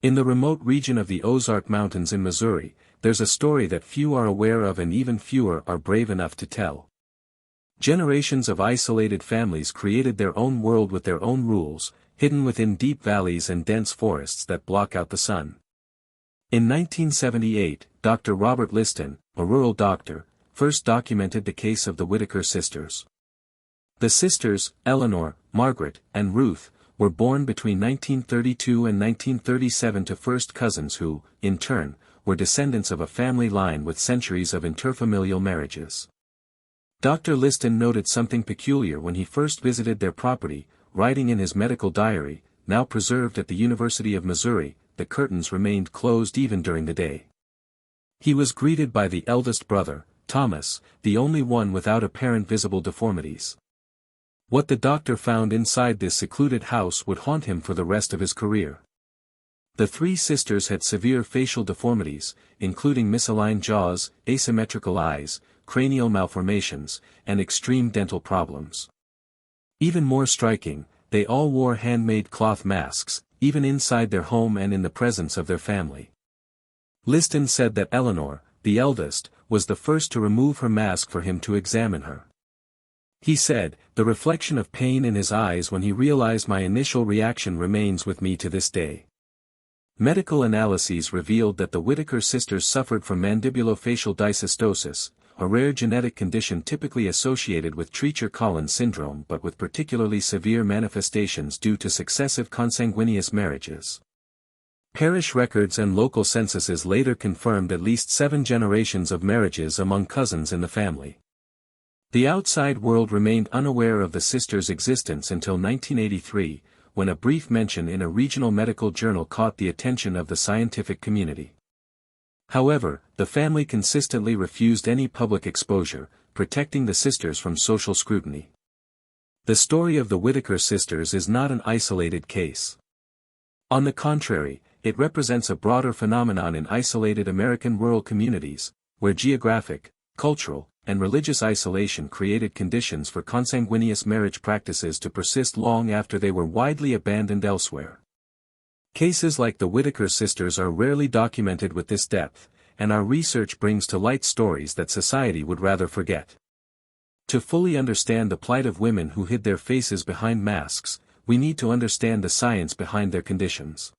In the remote region of the Ozark Mountains in Missouri, there's a story that few are aware of and even fewer are brave enough to tell. Generations of isolated families created their own world with their own rules, hidden within deep valleys and dense forests that block out the sun. In 1978, Dr. Robert Liston, a rural doctor, first documented the case of the Whittaker sisters. The sisters, Eleanor, Margaret, and Ruth, were born between 1932 and 1937 to first cousins who, in turn, were descendants of a family line with centuries of interfamilial marriages. Dr. Liston noted something peculiar when he first visited their property, writing in his medical diary, now preserved at the University of Missouri, the curtains remained closed even during the day. He was greeted by the eldest brother, Thomas, the only one without apparent visible deformities. What the doctor found inside this secluded house would haunt him for the rest of his career. The three sisters had severe facial deformities, including misaligned jaws, asymmetrical eyes, cranial malformations, and extreme dental problems. Even more striking, they all wore handmade cloth masks, even inside their home and in the presence of their family. Liston said that Eleanor, the eldest, was the first to remove her mask for him to examine her. He said, "The reflection of pain in his eyes when he realized my initial reaction remains with me to this day." Medical analyses revealed that the Whittaker sisters suffered from mandibulofacial dysostosis, a rare genetic condition typically associated with Treacher-Collins syndrome but with particularly severe manifestations due to successive consanguineous marriages. Parish records and local censuses later confirmed at least 7 generations of marriages among cousins in the family. The outside world remained unaware of the sisters' existence until 1983, when a brief mention in a regional medical journal caught the attention of the scientific community. However, the family consistently refused any public exposure, protecting the sisters from social scrutiny. The story of the Whittaker sisters is not an isolated case. On the contrary, it represents a broader phenomenon in isolated American rural communities, where geographic, cultural, and religious isolation created conditions for consanguineous marriage practices to persist long after they were widely abandoned elsewhere. Cases like the Whittaker sisters are rarely documented with this depth, and our research brings to light stories that society would rather forget. To fully understand the plight of women who hid their faces behind masks, we need to understand the science behind their conditions.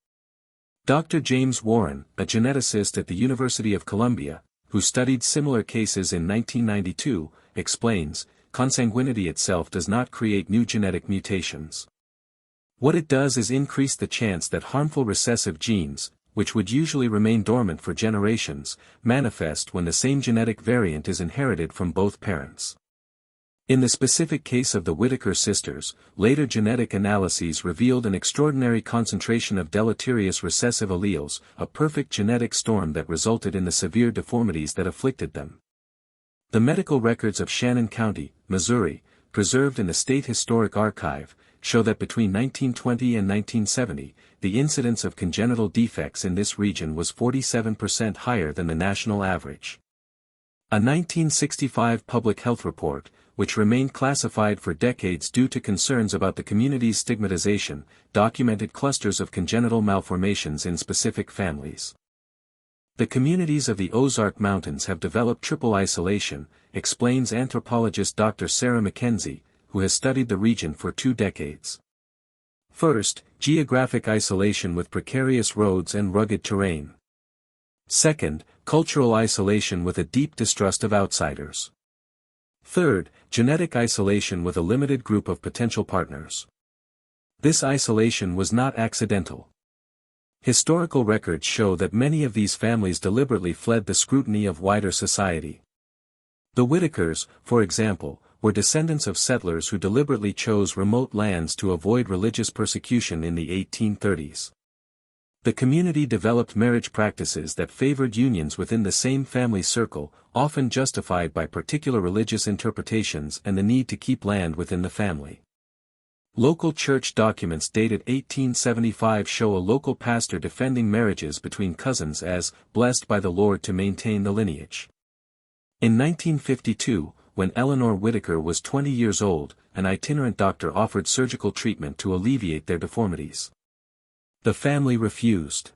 Dr. James Warren, a geneticist at the University of Columbia, who studied similar cases in 1992, explains, consanguinity itself does not create new genetic mutations. What it does is increase the chance that harmful recessive genes, which would usually remain dormant for generations, manifest when the same genetic variant is inherited from both parents. In the specific case of the Whittaker sisters, later genetic analyses revealed an extraordinary concentration of deleterious recessive alleles, a perfect genetic storm that resulted in the severe deformities that afflicted them. The medical records of Shannon County, Missouri, preserved in the State Historic Archive, show that between 1920 and 1970, the incidence of congenital defects in this region was 47% higher than the national average. A 1965 public health report, which remained classified for decades due to concerns about the community's stigmatization, documented clusters of congenital malformations in specific families. The communities of the Ozark Mountains have developed triple isolation, explains anthropologist Dr. Sarah McKenzie, who has studied the region for 2 decades. First, geographic isolation with precarious roads and rugged terrain. Second, cultural isolation with a deep distrust of outsiders. Third, genetic isolation with a limited group of potential partners. This isolation was not accidental. Historical records show that many of these families deliberately fled the scrutiny of wider society. The Whittakers, for example, were descendants of settlers who deliberately chose remote lands to avoid religious persecution in the 1830s. The community developed marriage practices that favored unions within the same family circle, often justified by particular religious interpretations and the need to keep land within the family. Local church documents dated 1875 show a local pastor defending marriages between cousins as blessed by the Lord to maintain the lineage. In 1952, when Eleanor Whittaker was 20 years old, an itinerant doctor offered surgical treatment to alleviate their deformities. The family refused.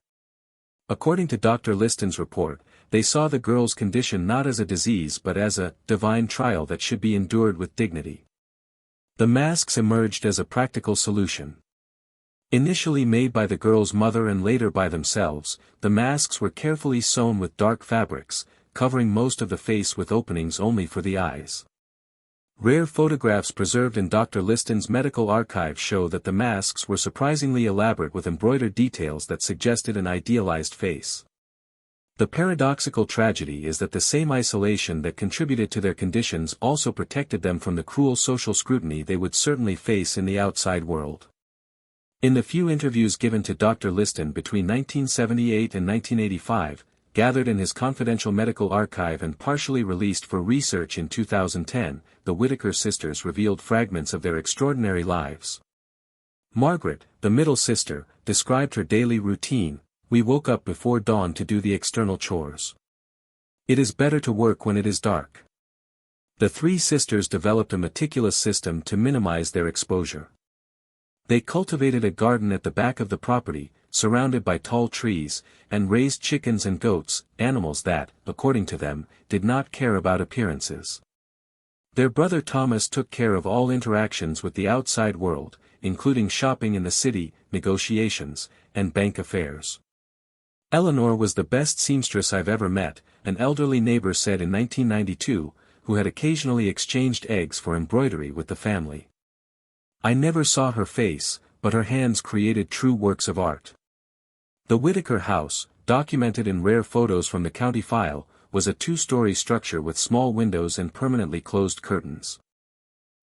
According to Dr. Liston's report, they saw the girl's condition not as a disease but as a divine trial that should be endured with dignity. The masks emerged as a practical solution. Initially made by the girl's mother and later by themselves, the masks were carefully sewn with dark fabrics, covering most of the face with openings only for the eyes. Rare photographs preserved in Dr. Liston's medical archive show that the masks were surprisingly elaborate with embroidered details that suggested an idealized face. The paradoxical tragedy is that the same isolation that contributed to their conditions also protected them from the cruel social scrutiny they would certainly face in the outside world. In the few interviews given to Dr. Liston between 1978 and 1985, gathered in his confidential medical archive and partially released for research in 2010, the Whittaker sisters revealed fragments of their extraordinary lives. Margaret, the middle sister, described her daily routine: "We woke up before dawn to do the external chores. It is better to work when it is dark." The three sisters developed a meticulous system to minimize their exposure. They cultivated a garden at the back of the property, surrounded by tall trees, and raised chickens and goats, animals that, according to them, did not care about appearances. Their brother Thomas took care of all interactions with the outside world, including shopping in the city, negotiations, and bank affairs. "Eleanor was the best seamstress I've ever met," an elderly neighbor said in 1992, who had occasionally exchanged eggs for embroidery with the family. "I never saw her face, but her hands created true works of art." The Whittaker house, documented in rare photos from the county file, was a two-story structure with small windows and permanently closed curtains.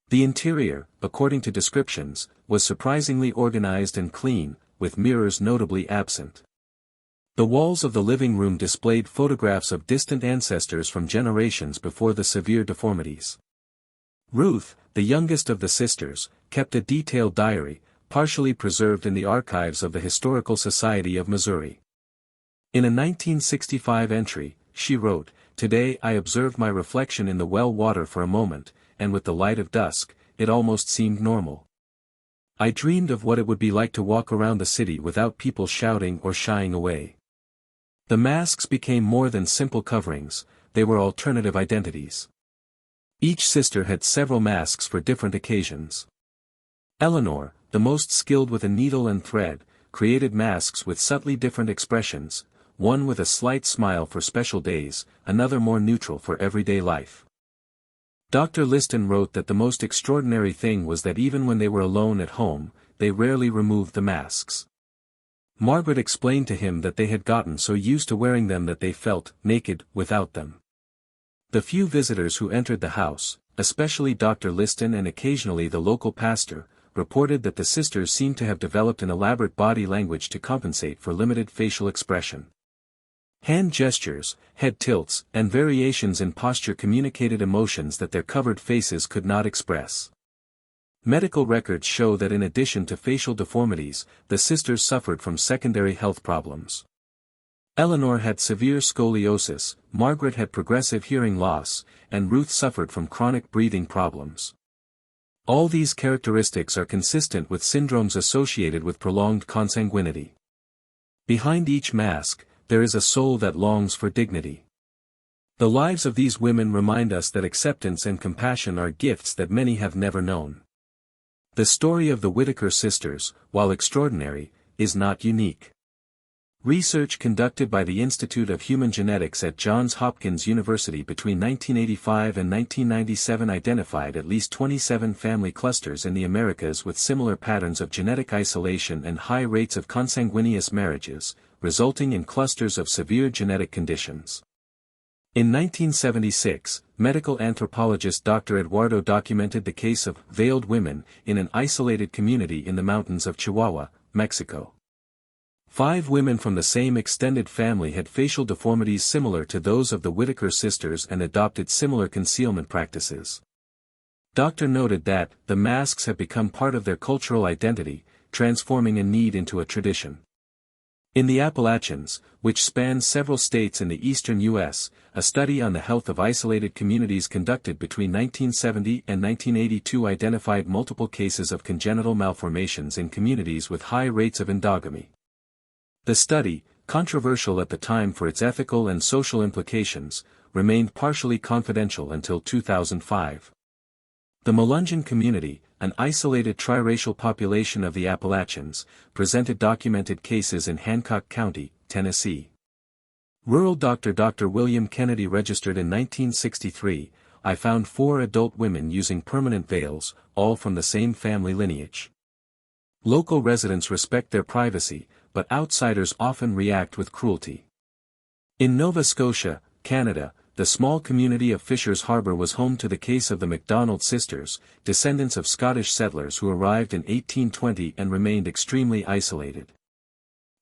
The interior, according to descriptions, was surprisingly organized and clean, with mirrors notably absent. The walls of the living room displayed photographs of distant ancestors from generations before the severe deformities. Ruth, the youngest of the sisters, kept a detailed diary, partially preserved in the archives of the Historical Society of Missouri. In a 1965 entry, she wrote, "Today I observed my reflection in the well water for a moment, and with the light of dusk, it almost seemed normal. I dreamed of what it would be like to walk around the city without people shouting or shying away." The masks became more than simple coverings, they were alternative identities. Each sister had several masks for different occasions. Eleanor, the most skilled with a needle and thread, created masks with subtly different expressions, one with a slight smile for special days, another more neutral for everyday life. Dr. Liston wrote that the most extraordinary thing was that even when they were alone at home, they rarely removed the masks. Margaret explained to him that they had gotten so used to wearing them that they felt naked without them. The few visitors who entered the house, especially Dr. Liston and occasionally the local pastor, reported that the sisters seemed to have developed an elaborate body language to compensate for limited facial expression. Hand gestures, head tilts, and variations in posture communicated emotions that their covered faces could not express. Medical records show that in addition to facial deformities, the sisters suffered from secondary health problems. Eleanor had severe scoliosis, Margaret had progressive hearing loss, and Ruth suffered from chronic breathing problems. All these characteristics are consistent with syndromes associated with prolonged consanguinity. Behind each mask, there is a soul that longs for dignity. The lives of these women remind us that acceptance and compassion are gifts that many have never known. The story of the Whittaker sisters, while extraordinary, is not unique. Research conducted by the Institute of Human Genetics at Johns Hopkins University between 1985 and 1997 identified at least 27 family clusters in the Americas with similar patterns of genetic isolation and high rates of consanguineous marriages, resulting in clusters of severe genetic conditions. In 1976, medical anthropologist Dr. Eduardo documented the case of veiled women in an isolated community in the mountains of Chihuahua, Mexico. 5 women from the same extended family had facial deformities similar to those of the Whittaker sisters and adopted similar concealment practices. Dr. noted that the masks have become part of their cultural identity, transforming a need into a tradition. In the Appalachians, which span several states in the eastern U.S., a study on the health of isolated communities conducted between 1970 and 1982 identified multiple cases of congenital malformations in communities with high rates of endogamy. The study, controversial at the time for its ethical and social implications, remained partially confidential until 2005. The Melungeon community, an isolated triracial population of the Appalachians, presented documented cases in Hancock County, Tennessee. Rural Dr. William Kennedy registered in 1963, "I found 4 adult women using permanent veils, all from the same family lineage. Local residents respect their privacy, but outsiders often react with cruelty." In Nova Scotia, Canada, the small community of Fishers Harbour was home to the case of the MacDonald sisters, descendants of Scottish settlers who arrived in 1820 and remained extremely isolated.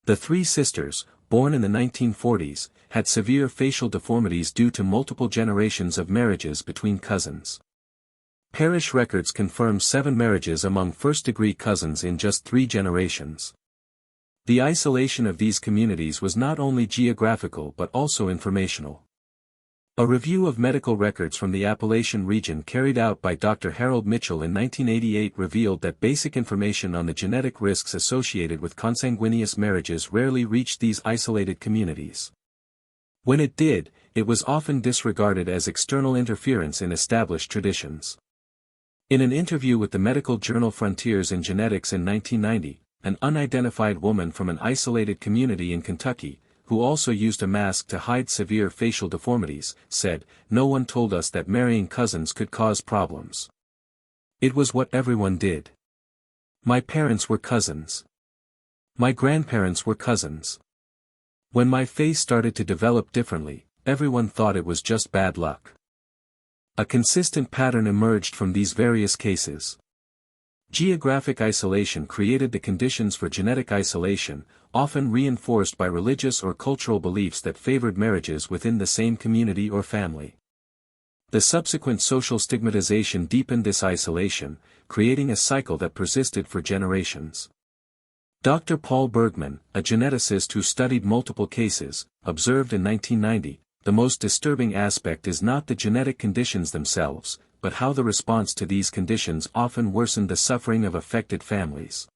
The 3 sisters, born in the 1940s, had severe facial deformities due to multiple generations of marriages between cousins. Parish records confirm 7 marriages among first-degree cousins in just 3 generations. The isolation of these communities was not only geographical but also informational. A review of medical records from the Appalachian region carried out by Dr. Harold Mitchell in 1988 revealed that basic information on the genetic risks associated with consanguineous marriages rarely reached these isolated communities. When it did, it was often disregarded as external interference in established traditions. In an interview with the medical journal Frontiers in Genetics in 1990, an unidentified woman from an isolated community in Kentucky, who also used a mask to hide severe facial deformities, said, "No one told us that marrying cousins could cause problems. It was what everyone did. My parents were cousins. My grandparents were cousins. When my face started to develop differently, everyone thought it was just bad luck." A consistent pattern emerged from these various cases. Geographic isolation created the conditions for genetic isolation, often reinforced by religious or cultural beliefs that favored marriages within the same community or family. The subsequent social stigmatization deepened this isolation, creating a cycle that persisted for generations. Dr. Paul Bergman, a geneticist who studied multiple cases, observed in 1990, "The most disturbing aspect is not the genetic conditions themselves, but how the response to these conditions often worsened the suffering of affected families."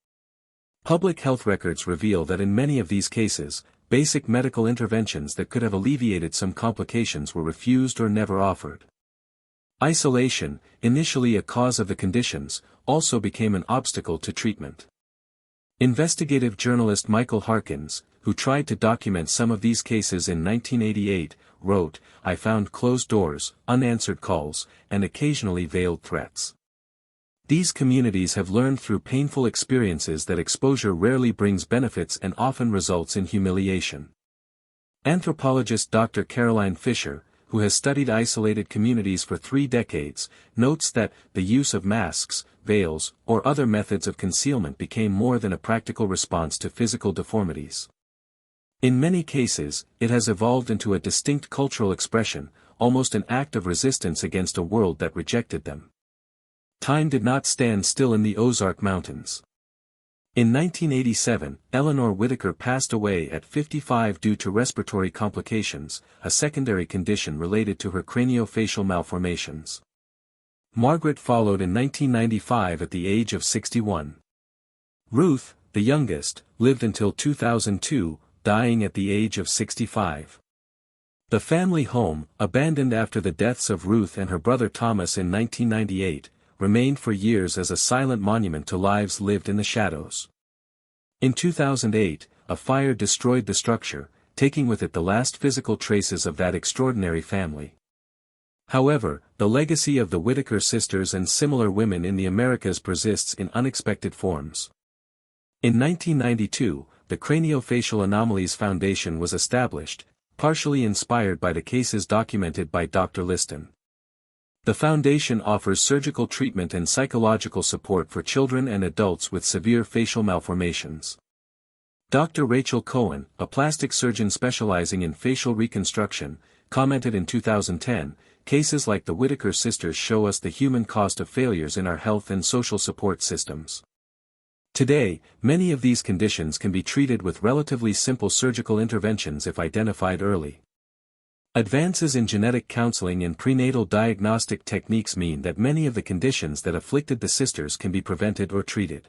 Public health records reveal that in many of these cases, basic medical interventions that could have alleviated some complications were refused or never offered. Isolation, initially a cause of the conditions, also became an obstacle to treatment. Investigative journalist Michael Harkins, who tried to document some of these cases in 1988, wrote, "I found closed doors, unanswered calls, and occasionally veiled threats. These communities have learned through painful experiences that exposure rarely brings benefits and often results in humiliation." Anthropologist Dr. Caroline Fisher, who has studied isolated communities for 3 decades, notes that the use of masks, veils, or other methods of concealment became more than a practical response to physical deformities. In many cases, it has evolved into a distinct cultural expression, almost an act of resistance against a world that rejected them. Time did not stand still in the Ozark Mountains. In 1987, Eleanor Whittaker passed away at 55 due to respiratory complications, a secondary condition related to her craniofacial malformations. Margaret followed in 1995 at the age of 61. Ruth, the youngest, lived until 2002, dying at the age of 65. The family home, abandoned after the deaths of Ruth and her brother Thomas in 1998, remained for years as a silent monument to lives lived in the shadows. In 2008, a fire destroyed the structure, taking with it the last physical traces of that extraordinary family. However, the legacy of the Whittaker sisters and similar women in the Americas persists in unexpected forms. In 1992, the Craniofacial Anomalies Foundation was established, partially inspired by the cases documented by Dr. Liston. The foundation offers surgical treatment and psychological support for children and adults with severe facial malformations. Dr. Rachel Cohen, a plastic surgeon specializing in facial reconstruction, commented in 2010, "Cases like the Whittaker sisters show us the human cost of failures in our health and social support systems." Today, many of these conditions can be treated with relatively simple surgical interventions if identified early. Advances in genetic counseling and prenatal diagnostic techniques mean that many of the conditions that afflicted the sisters can be prevented or treated.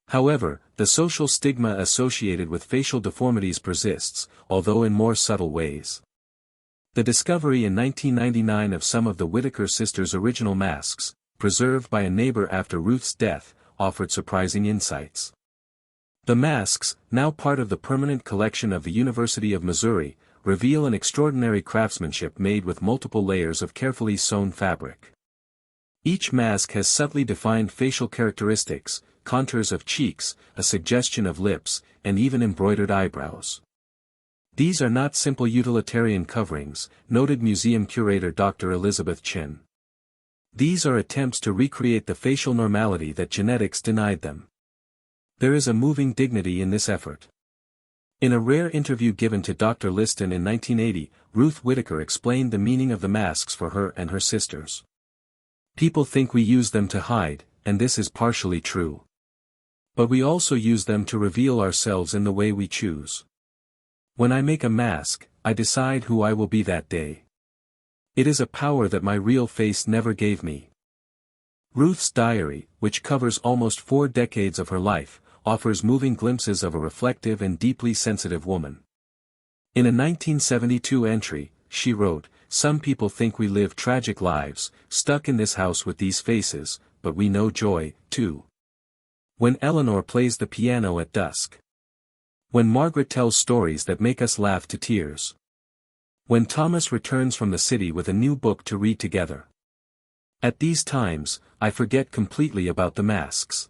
However, the social stigma associated with facial deformities persists, although in more subtle ways. The discovery in 1999 of some of the Whittaker sisters' original masks, preserved by a neighbor after Ruth's death, offered surprising insights. The masks, now part of the permanent collection of the University of Missouri, reveal an extraordinary craftsmanship made with multiple layers of carefully sewn fabric. Each mask has subtly defined facial characteristics, contours of cheeks, a suggestion of lips, and even embroidered eyebrows. These are not simple utilitarian coverings, noted museum curator Dr. Elizabeth Chin. These are attempts to recreate the facial normality that genetics denied them. There is a moving dignity in this effort. In a rare interview given to Dr. Liston in 1980, Ruth Whittaker explained the meaning of the masks for her and her sisters. People think we use them to hide, and this is partially true. But we also use them to reveal ourselves in the way we choose. When I make a mask, I decide who I will be that day. It is a power that my real face never gave me. Ruth's diary, which covers almost 4 decades of her life, offers moving glimpses of a reflective and deeply sensitive woman. In a 1972 entry, she wrote, "Some people think we live tragic lives, stuck in this house with these faces, but we know joy, too. When Eleanor plays the piano at dusk. When Margaret tells stories that make us laugh to tears. When Thomas returns from the city with a new book to read together. At these times, I forget completely about the masks."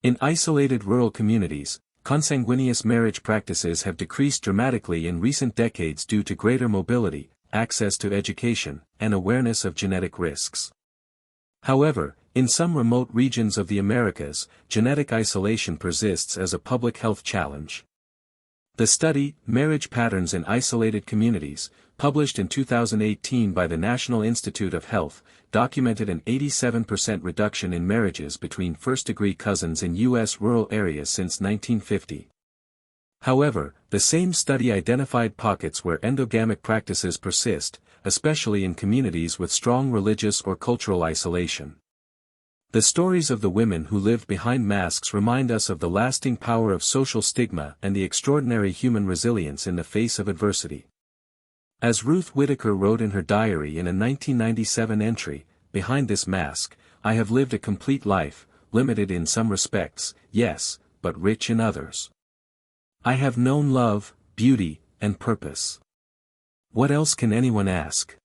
In isolated rural communities, consanguineous marriage practices have decreased dramatically in recent decades due to greater mobility, access to education, and awareness of genetic risks. However, in some remote regions of the Americas, genetic isolation persists as a public health challenge. The study, Marriage Patterns in Isolated Communities, published in 2018 by the National Institute of Health, documented an 87% reduction in marriages between first-degree cousins in U.S. rural areas since 1950. However, the same study identified pockets where endogamic practices persist, especially in communities with strong religious or cultural isolation. The stories of the women who lived behind masks remind us of the lasting power of social stigma and the extraordinary human resilience in the face of adversity. As Ruth Whittaker wrote in her diary in a 1997 entry, "Behind this mask, I have lived a complete life, limited in some respects, yes, but rich in others. I have known love, beauty, and purpose. What else can anyone ask?"